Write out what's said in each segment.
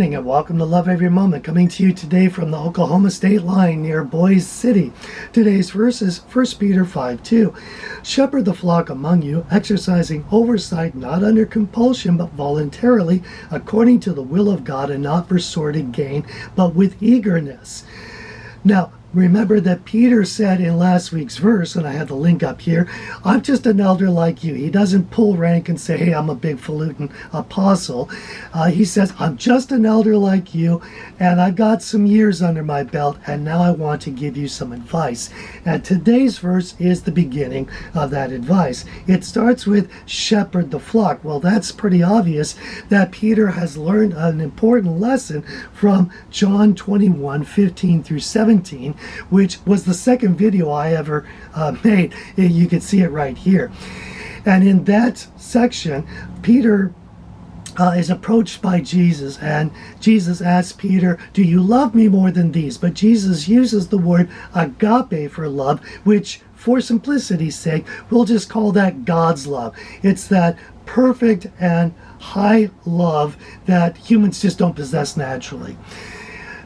morning and welcome to Love Every Moment, coming to you today from the Oklahoma state line near Boise City. Today's verse is 1 Peter 5:2. Shepherd the flock among you, exercising oversight not under compulsion but voluntarily, according to the will of God, and not for sordid gain, but with eagerness. Now, remember that Peter said in last week's verse, and I had the link up here, I'm just an elder like you. He doesn't pull rank and say, hey, I'm a big falutin apostle. He says, I'm just an elder like you, and I've got some years under my belt, and now I want to give you some advice. And today's verse is the beginning of that advice. It starts with shepherd the flock. Well, that's pretty obvious that Peter has learned an important lesson from John 21:15 through 17, which was the second video I ever made. You can see it right here. And in that section, Peter is approached by Jesus, and Jesus asks Peter, do you love me more than these? But Jesus uses the word agape for love, which for simplicity's sake, we'll just call that God's love. It's that perfect and high love that humans just don't possess naturally.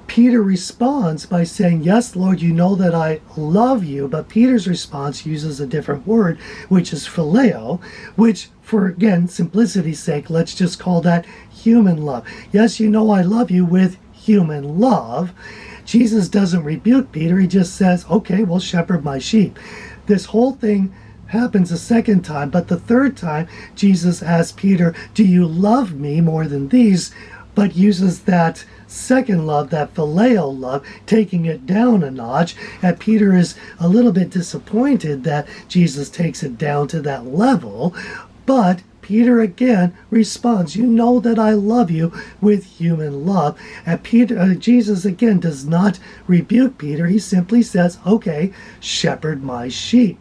Peter responds by saying, yes, Lord, you know that I love you. But Peter's response uses a different word, which is phileo, which, for, again, simplicity's sake, let's just call that human love. Yes, you know I love you with human love. Jesus doesn't rebuke Peter. He just says, okay, well, shepherd my sheep. This whole thing happens a second time, but the third time, Jesus asks Peter, do you love me more than these? But uses that second love, that phileo love, taking it down a notch. And Peter is a little bit disappointed that Jesus takes it down to that level. But Peter again responds, you know that I love you with human love. And Jesus again does not rebuke Peter. He simply says, okay, shepherd my sheep.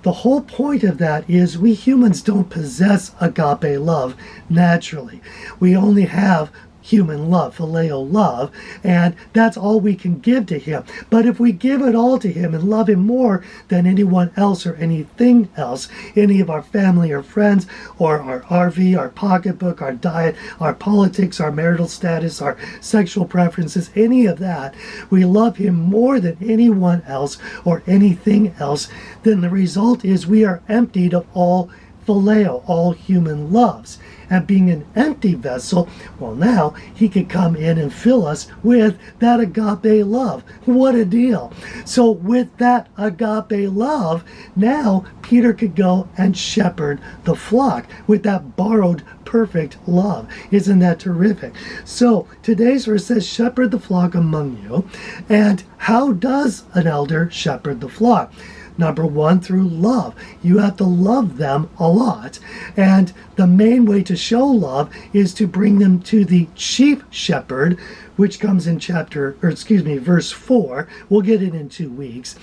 The whole point of that is we humans don't possess agape love naturally. We only have human love, phileo love, and that's all we can give to him. But if we give it all to him and love him more than anyone else or anything else, any of our family or friends, or our RV, our pocketbook, our diet, our politics, our marital status, our sexual preferences, any of that, we love him more than anyone else or anything else, then the result is we are emptied of all phileo, all human loves. And being an empty vessel, well, now he could come in and fill us with that agape love. What a deal. So with that agape love, now Peter could go and shepherd the flock with that borrowed perfect love. Isn't that terrific? So today's verse says, shepherd the flock among you. And how does an elder shepherd the flock? Number one, through love. You have to love them a lot. And the main way to show love is to bring them to the chief shepherd, which comes in verse 4. We'll get it in 2 weeks.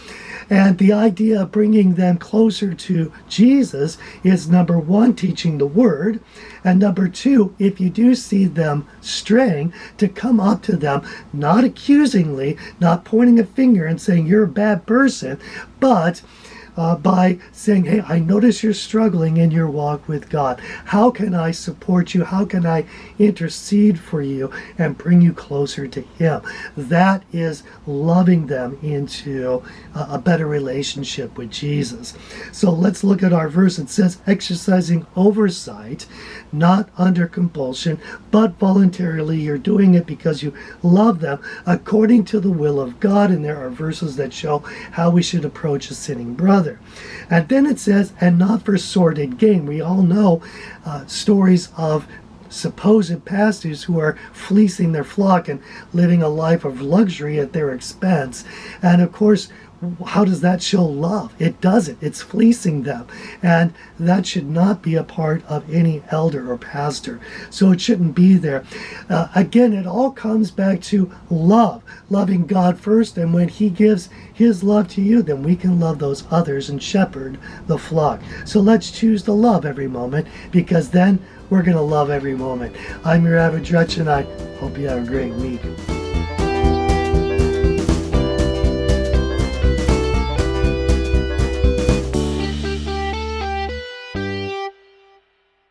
And the idea of bringing them closer to Jesus is, number one, teaching the word. And number two, if you do see them straying, to come up to them, not accusingly, not pointing a finger and saying you're a bad person, but by saying, hey, I notice you're struggling in your walk with God. How can I support you? How can I intercede for you and bring you closer to him? That is loving them into a better relationship with Jesus. So let's look at our verse. It says, exercising oversight, not under compulsion, but voluntarily. You're doing it because you love them according to the will of God. And there are verses that show how we should approach a sinning brother. And then it says, and not for sordid gain. We all know stories of supposed pastors who are fleecing their flock and living a life of luxury at their expense. And of course, how does that show love? It doesn't. It's fleecing them. And that should not be a part of any elder or pastor. So it shouldn't be there. Again, it all comes back to love. Loving God first. And when he gives his love to you, then we can love those others and shepherd the flock. So let's choose to love every moment, because then we're going to love every moment. I'm your average wretch, and I hope you have a great week.